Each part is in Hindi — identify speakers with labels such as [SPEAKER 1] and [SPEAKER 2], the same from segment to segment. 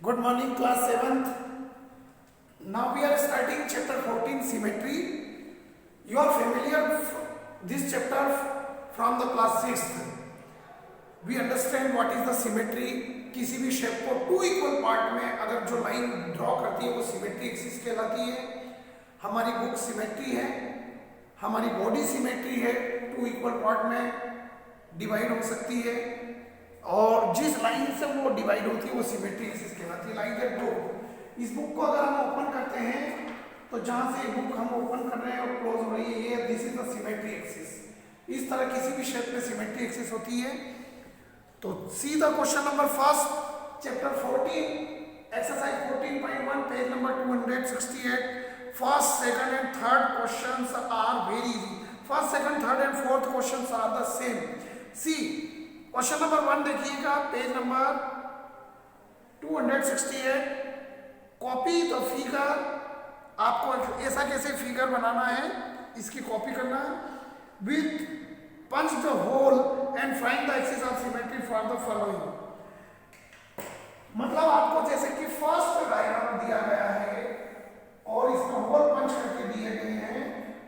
[SPEAKER 1] Good morning, class 7th. Now we are starting chapter 14, symmetry. You are familiar this chapter from the class 6th. We understand what is the symmetry. किसी भी शेप को टू इक्वल पार्ट में अगर जो लाइन ड्रॉ करती है वो सिमेट्री एक्सिस कहलाती है. हमारी बुक सिमेट्री है, हमारी बॉडी सिमेट्री है, टू इक्वल पार्ट में डिवाइड हो सकती है और जिस लाइन से वो डिवाइड होती है वो सिमेट्री एक्सिस कहलाती है. Like that book. इस बुक को अगर हम ओपन करते हैं तो जहां से बुक हम ओपन कर रहे हैं और क्लोज हो रही है, ये this is the symmetry axis. इस तरह किसी भी शेप में सिमेट्री एक्सिस होती है. तो see the question number first, chapter 14, exercise 14.1, page number 268. First, second and third questions are very easy. First, second, third and fourth questions are the same. See question number 1 देखिएगा, page number 268. Copy the figure. आपको ऐसा कैसे फिगर बनाना है, इसकी कॉपी करना है. With punch the hole and find the axis of symmetry for the following. मतलब आपको जैसे कि फर्स्ट डायग्राम दिया गया है और इसमें होल पंच करके दिए गए हैं,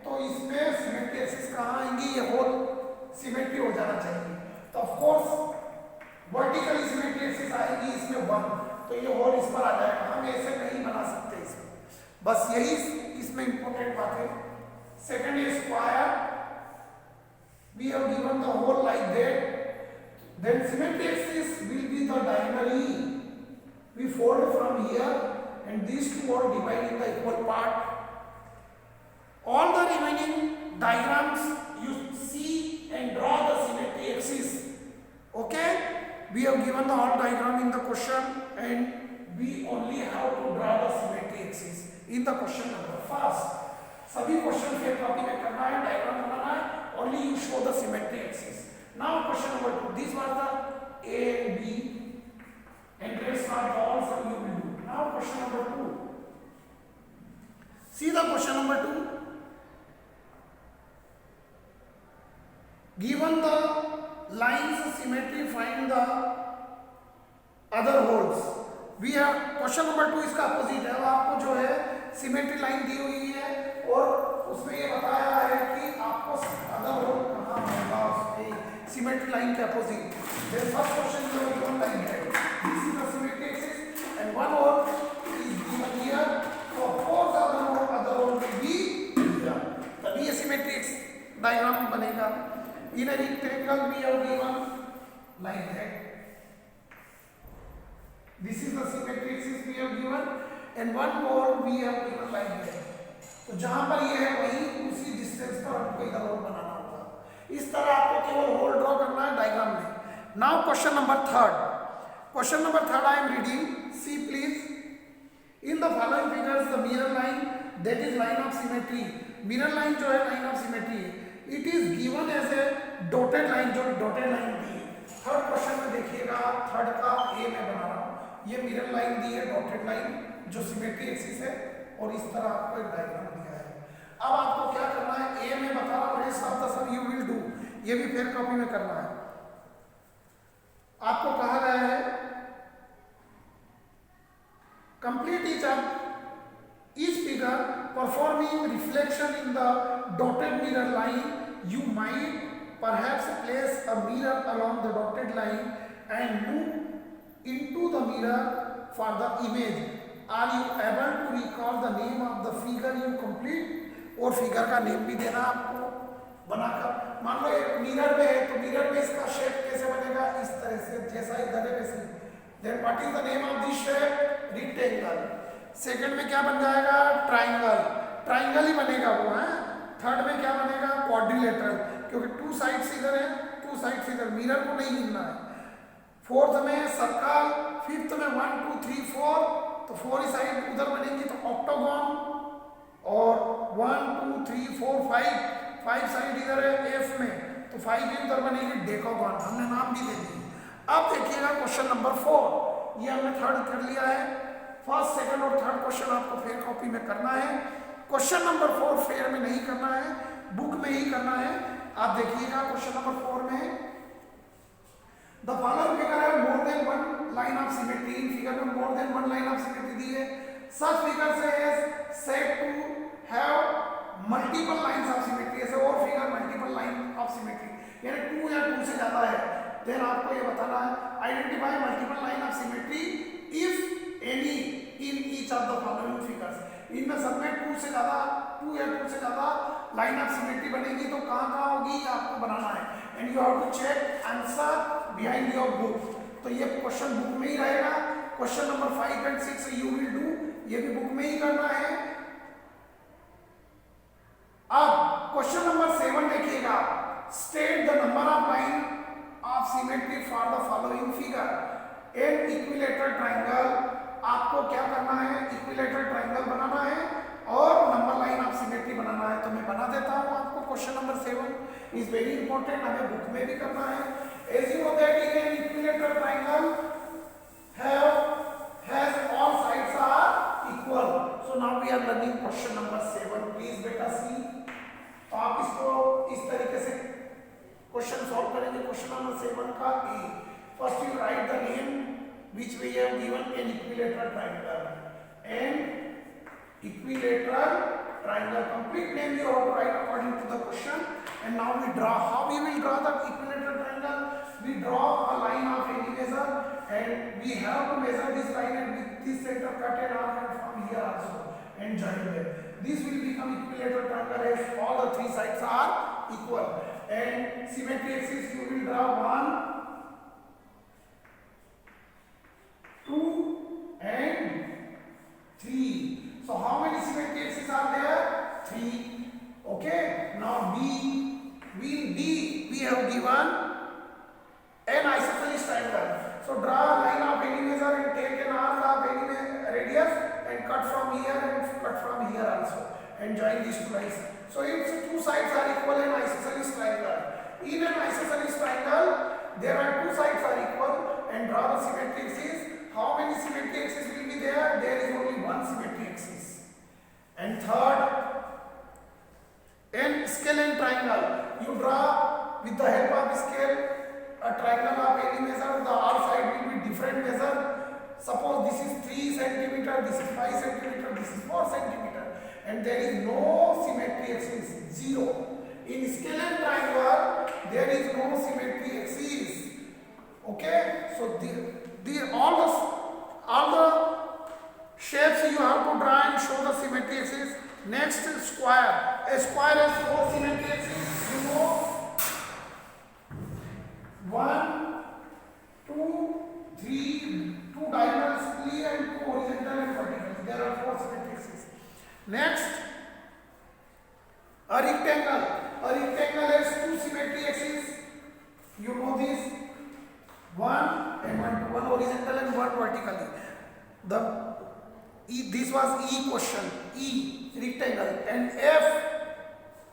[SPEAKER 1] तो इसमें सिमेट्री एक्सिस कहाँ आएंगी, ये होल सिमेट्री हो जाना चाहिए. तो of course vertically symmetry axis आएगी इसमें 1, तो ये होल इस पर आ जाएगा. हम ऐसे नहीं बना सकते इसमें. बस यही इसमें इंपॉर्टेंट बात है. Second is square. We have given the hole like that. Then symmetry axis will be the diagonally. We fold from here and these two are divided in the equal part. All the remaining diagrams you see and draw the symmetry axis. Okay? We have given the all diagram in the question and we only have to draw the symmetry axis in the question number first. सभी क्वेश्चन फेयर कॉपी में करना है, डायग्राम बनाना है. Only you show the symmetry axis. Now question number 2. These were the A and B and rest are the all some you will do. Now question number 2. See the question number 2. Given the lines symmetry, find the other holes. We have question number 2 इसका अपोजिट है. आपको जो है सिमेट्री लाइन दी हुई है और उसमें ये बताया है कि आपको अदर होल कहाँ होगा उसमें सिमेट्री लाइन के opposite. There first question you have given line है, this is the symmetry axis and one hole is given here. So for other hole will be here. तभी ये सिमेट्री एक्सिस डायग्राम बनेगा. In a rectangle we have given like that. This is the symmetry axis we have given and one more we have given like that. तो जहां पर ये है वही उसी डिस्टेंस पर हमको इधर होल बनाना होगा. इस तरह आपको केवल होल ड्रॉ करना है डायग्राम में. Now question number 3. Question number 3 I am reading. See please. In the following figures the mirror line that is line of symmetry. Mirror line जो है लाइन ऑफ सिमेट्री है. It is given as a dotted line. जो डॉटेड लाइन दी है थर्ड क्वेश्चन में देखिएगा, थर्ड का ए में बना रहा हूं. ये मिरर लाइन दी है, डॉटेड लाइन जो सिमेट्री एक्सिस है और इस तरह आपको एक डायग्राम दिया है. अब आपको क्या करना है, ए में बता रहा हूं, rest of the sum you will do. ये भी फेयर कॉपी में करना है. आपको कहा गया है complete each figure performing reflection in the dotted mirror line. You might perhaps place a mirror along the dotted line and look into the mirror for the image. Are you able to recall the name of the figure you complete? और फिगर का नेम भी देना आपको बनाकर. मान लो एक मिरर में है तो मिरर में इसका शेप कैसे बनेगा, इस तरह से जैसा इधर है वैसे. Then what is the name of this shape, rectangle. Second में क्या बन जाएगा, ट्राइंगल. ट्राइंगल ही बनेगा वो है. थर्ड में क्या बनेगा, क्वाड्रिलेटरल, क्योंकि टू साइड्स इधर है, टू साइड्स इधर, मिरर को नहीं हिलना है. फोर्थ में सर्कल. फिफ्थ में 1 2 3 4, तो 4 साइड उधर बनेंगी तो ऑक्टागन. और 1 2 3 4 5 साइड इधर है एफ में, तो 5 भी उधर बनेगी, डेकागन. हमने नाम भी दे दिए. अब देखिएगा क्वेश्चन नंबर 4. ये हमने थर्ड कर लिया है. फर्स्ट, सेकंड और थर्ड क्वेश्चन आपको फेयर कॉपी में करना है. क्वेश्चन नंबर 4 फेयर में नहीं करना है, बुक में ही करना है. आप देखिएगा क्वेश्चन नंबर 4 में the following figure have more than one line of symmetry, इन फिगर में more than one line of symmetry दी है। सच फिगर से is said to have multiple lines of symmetry, ऐसे और figure multiple line of symmetry यानी 2 या 2 से ज्यादा है, देन आपको ये बताना है identify multiple line of symmetry if any in each of the following figures, इनमें सब में 2 से ज्यादा 2 या 2 से ज्यादा लाइन ऑफ सिमेट्री बनेगी तो कहाँ होगी आपको बनाना है, and you have to check answer behind your book. तो ये क्वेश्चन बुक में ही रहेगा, question number 5 and 6 you will do, ये भी बुक में ही करना है। अब क्वेश्चन नंबर 7 देखिएगा, state the number of line of symmetry for the following figure. An equilateral triangle, आपको क्या करना है, इक्विलेटरल ट्राइंगल बनाना है और नंबर लाइन ऑफ सिमेट्री बनाना है। तो मैं बना देता हूं आपको, question number 7 is very important, हमें बुक में भी करना है। As you know that an equilateral triangle has all sides are equal, so now we are learning question number 7, please बेटा सी। तो आप इसको इस तरीके से क्वेश्चन सॉल्व करेंगे। क्वेश्चन नंबर 7 का A, first you write the name which we have given an equilateral triangle, and equilateral triangle complete name you have to write according to the question, and now we draw. How we will draw the equilateral triangle? We draw a line of any measure and we have to measure this line and with this center cut an arc and from here also and join them. This will become equilateral triangle as all the 3 sides are equal, and symmetry axis you will draw 1, 2 and 3. So how many symmetry axes are there? 3. Okay. Now in B we have given an isosceles triangle. So draw a line of any measure and take an arc of any radius and cut from here and cut from here also and join these 2 lines. So if 2 sides are equal in isosceles triangle, in an isosceles triangle there are 2 sides are equal, and draw the symmetry axis. How many symmetry axis will be there? There is only 1 symmetry axis. And third, in scale triangle, you draw with the help of scale a triangle of any measure. The all side will be different measure. Suppose this is 3 centimeter, this is 5 centimeter, this is 4 centimeter, and there is no symmetry axis, 0. In scale triangle, there is no symmetry axis. Okay, so all the shapes you have to draw and show the symmetry axis. Next, square. A square has 4 symmetry axis. You know, 1, 2, 3, 2 diagonally and 2 horizontal and vertical. There are 4 symmetry axis. Next, a rectangle. A rectangle has 2 symmetry axis. You know this. 1 and 1 horizontal and 1 vertically. This was E question, E rectangle, and F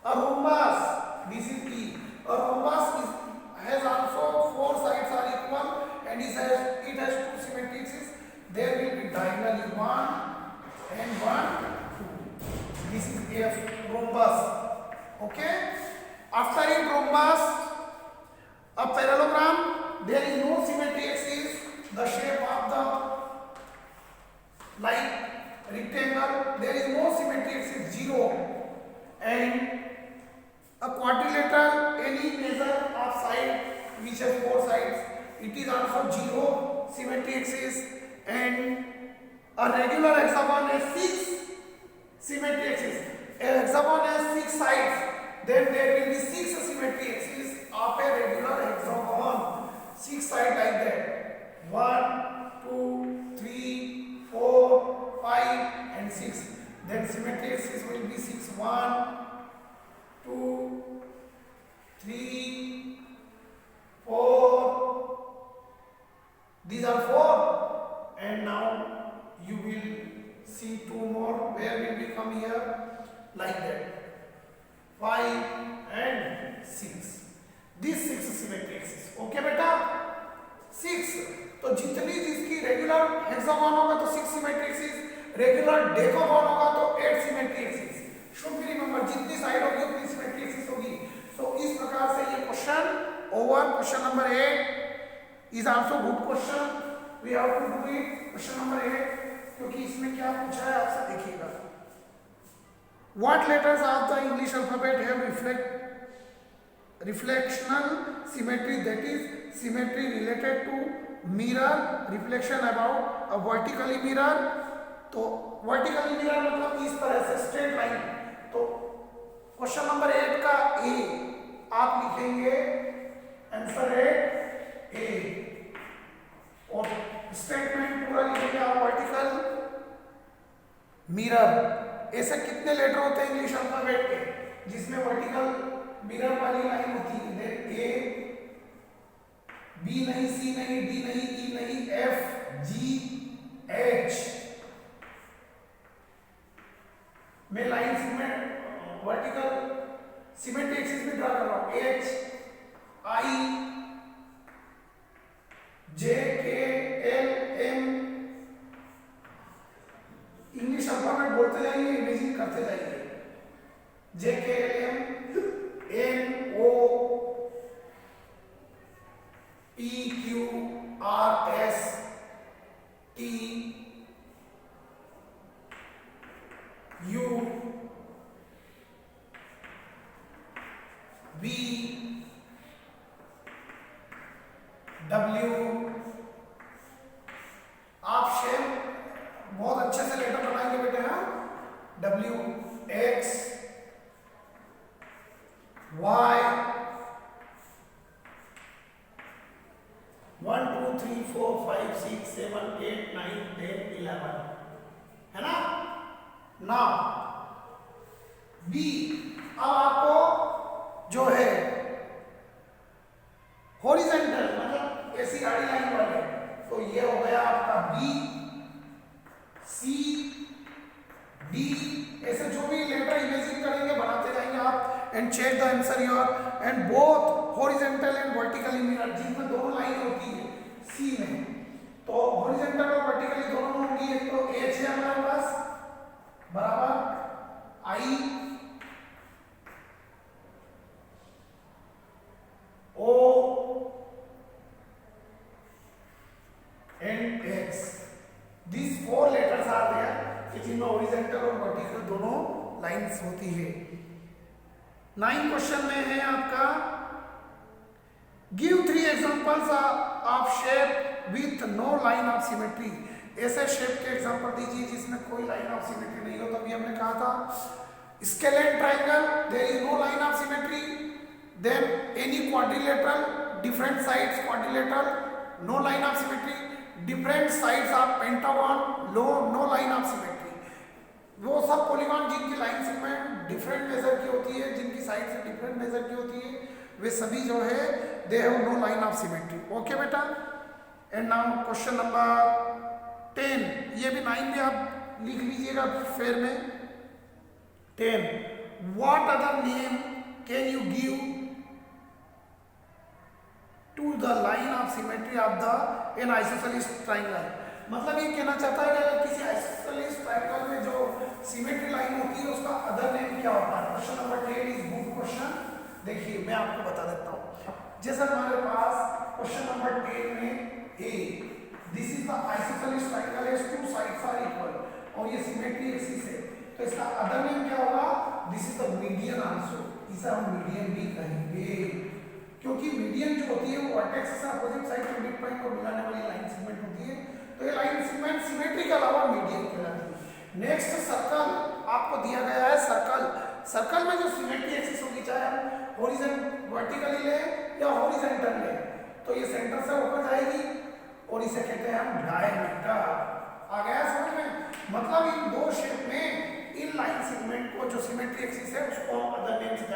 [SPEAKER 1] a rhombus. This is E. A rhombus has also 4 sides are equal, and it has 2 symmetry axes. There will be diagonally 1 and 1, 2. This is F rhombus. Okay. After it rhombus, a parallelogram. There is no symmetry axis. The shape of the like rectangle, there is no symmetry axis, 0. And a quadrilateral, any measure of side which has 4 sides, it is also 0 symmetry axis. And a regular hexagon has 6 symmetry axis. A hexagon has 6 sides, then there will be 6 symmetry axis of a regular hexagon. 6 sides like that, 1, 2, 3, 4, 5 and 6. Then symmetry axis will be 6, 1, 2, 3, 4. These are 4, and now you will see 2 more. Where will we come here? Like that, 5 and 6. These 6 symmetry axis. Okay बेटा, 6. तो जितनी जिसकी रेगुलर हेक्सागन होगा तो 6 सिमेट्री एक्सिस, रेगुलर डेकागन होगा तो 8 symmetry axis. Should be remember, जितनी साइड होगी उतनी सिमेट्री एक्सिस होगी. सो इस प्रकार से ये question over. Question number 8 is also good question, we have to do it. Question number 8, क्योंकि इसमें क्या पूछा है आपसे देखिएगा। What letters of the English alphabet have reflectional symmetry, that is symmetry related to mirror reflection about a vertically mirror। तो वर्टिकली मिरर मतलब इस तरह से स्ट्रेट लाइन। तो क्वेश्चन नंबर 8 का ए आप लिखेंगे, आंसर है ए, और स्टेटमेंट पूरा लिखेंगे आप वर्टिकल मिरर। ऐसे कितने लेटर होते हैं इंग्लिश अल्फाबेट के जिसमें वर्टिकल मिरर वाली लाइन होती है? ए, बी नहीं, सी नहीं, डी नहीं, ई नहीं, एफ, जी, एच में लाइन में वर्टिकल सिमेट्री एक्सिस में ड्रा कर रहा हूं। एच, आई, जे, K, L, M, English alphabet बोलते जाइए, इमेजिंग करते जाइए। J, K, L, M, N, O, P, Q, R, S, T, U, V, W. आप शेप बहुत अच्छे से लेटर बनाएंगे बेटे। हाँ, डब्ल्यू, एक्स, वाई, 1 2 3 4 5 6 7 8 9 10 11 है ना। नाउ बी, अब आपको जो है हॉरिजॉन्टल मतलब ऐसी आड़ी लाइन वाले, तो ये हो गया आपका बी, सी, डी, ऐसे जो भी लेटर इमेजिन करेंगे बनाते जाएंगे आप, and check the answer your. And both horizontal and vertically mirror, जिसमें दोनों लाइन होती है सी में, तो हॉरिजॉन्टल और वर्टिकली दोनों होंगी। एक तो एच है हमारे पास बराबर I, O and X, this 4 letters are there जिनमें हॉरिजॉन्टल और वर्टिकल दोनों लाइंस होती है। 9 क्वेश्चन में है आपका, give 3 examples of shape with no line of symmetry. ऐसे शेप के एग्जांपल दीजिए जिसमें कोई लाइन ऑफ सिमेट्री नहीं हो। तभी हमने कहा था scalene triangle, there is no line of symmetry. Then any quadrilateral, different sides quadrilateral, no line of symmetry. Different sides of pentagon, no line of symmetry. वो सब पॉलीगॉन जिनकी लाइन सेगमेंट डिफरेंट मेजर की होती है, जिनकी साइड से डिफरेंट मेजर की होती है, वे सभी जो है they have no line of symmetry. Okay बेटा। एंड नाउ क्वेश्चन नंबर 10, ये भी 9 में आप लिख लीजिएगा फेयर में। 10, what other name can you give to the line of symmetry of the an isosceles triangle. मतलब ये कहना चाहता है कि अगर किसी आइसोसेलेस ट्रायंगल में जो सिमेट्री लाइन होती है उसका अदर नेम क्या होता है। Question number 10 is good question. देखिए मैं आपको बता देता हूँ। जैसा हमारे पास क्वेश्चन नंबर 10 में A, this is the isosceles triangle has 2 sides are equal, और ये सिमेट्री एक्सिस है, तो इसका अदर नेम क्या होगा? This is the median also, इसे हम मीडियन भी कहेंगे, क्योंकि मीडियन जो होती है वो वर्टेक्स से अपोजिट साइड के मिड पॉइंट को मिलाने वाली लाइन सेगमेंट होती है, तो ये लाइन सेगमेंट सिमेट्री के अलावा मीडियन कहलाती है। नेक्स्ट सर्कल आपको दिया गया है। सर्कल में जो सिमेट्री एक्सिस होगी, चाहे हम हॉरिजॉन्टल वर्टिकली ले या हॉरिजॉन्टल ले, तो ये सेंटर से होकर जाएगी और इसे कहते हैं हम डायमीटर। आ गया समझ में? मतलब इन दो शेप में इन लाइन सेगमेंट को जो सिमेट्री एक्सिस है उसको हम अदर नेम से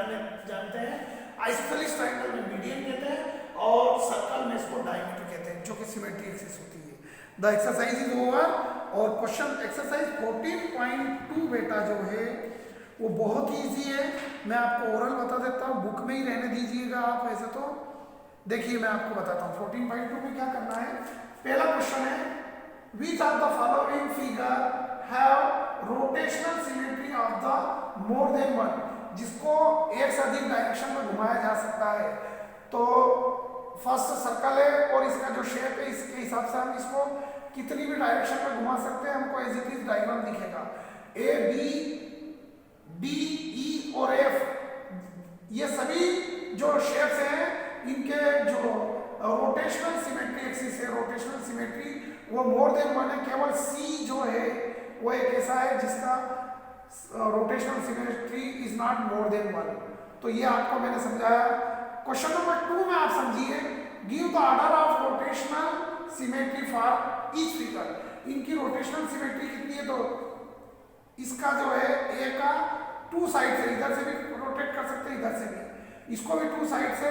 [SPEAKER 1] जानते हैं। आइसोसेलेस ट्रायंगल में मीडियन कहते हैं और सर्कल में इसको डायमीटर कहते हैं, जो कि सिमेट्री एक्सिस होती है। The exercise is over. और क्वेश्चन एक्सरसाइज 14.2 बेटा जो है वो बहुत ईजी है। मैं आपको ओरल बता देता हूँ, बुक में ही रहने दीजिएगा आप वैसे तो। देखिए मैं आपको बताता हूँ 14.2 में क्या करना है। पहला क्वेश्चन है, which of the following figure have rotational symmetry of the more than one, जिसको एक से अधिक डायरेक्शन में घुमाया जा सकता है। तो फर्स्ट सर्कल है और इसका जो शेप है इसके हिसाब से हम इसको कितनी भी डायरेक्शन में घुमा सकते हैं, हमको एज इट इज डायग्राम दिखेगा। ए बी डी ई और एफ ये सभी जो शेप्स हैं इनके जो रोटेशनल सिमेट्री एक्सिस है, रोटेशनल सिमेट्री वो मोर देन वन है। केवल सी जो है वो एक ऐसा है जिसका rotational symmetry is not more than one. तो ये आपको मैंने समझाया। क्वेश्चन नंबर 2 में आप समझिए, give the order of rotational symmetry for each figure. इनकी रोटेशनल सिमेट्री कितनी है, तो इसका जो है ए का 2 साइड से, इधर से भी रोटेट कर सकते हैं इधर से भी, इसको भी 2 साइड से,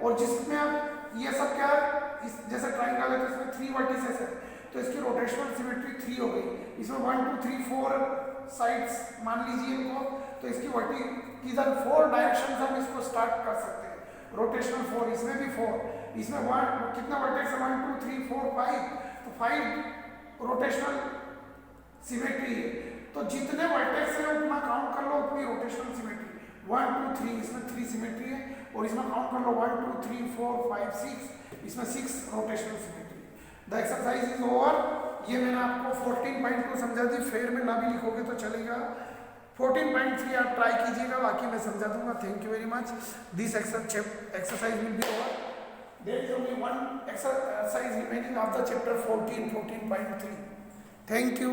[SPEAKER 1] और जिसमें आप ये सब क्या है, इस जैसे ट्राइंगल है तो इसमें 3 वर्टिसेस है तो इसकी रोटेशनल सिमेट्री 3 हो गई। इसमें 1 2 3 4 साइड्स मान लीजिए इनको, तो इसकी वर्टी इधर 4 डायरेक्शन हम इसको स्टार्ट कर सकते हैं, रोटेशनल 4, इसमें भी 4, इसमें 1 कितना वर्टेक्स है 1 2 3 4 5, तो 5 रोटेशनल सिमेट्री है। तो जितने वर्टेक्स है उतना काउंट कर लो, उतनी रोटेशनल सिमेट्री। 1 2 3 इसमें 3 सिमेट्री है, और इसमें काउंट कर लो 1 2 3 4 5 6, इसमें 6 rotational symmetry. The exercise is over. ये मैंने आपको 14.2 समझा दी, फेयर में ना भी लिखोगे तो चलेगा। 14.3 आप ट्राई कीजिएगा, बाकी मैं समझा दूंगा। Thank you very much. This exercise will be over. There is only one exercise remaining of the chapter 14.3. Thank you.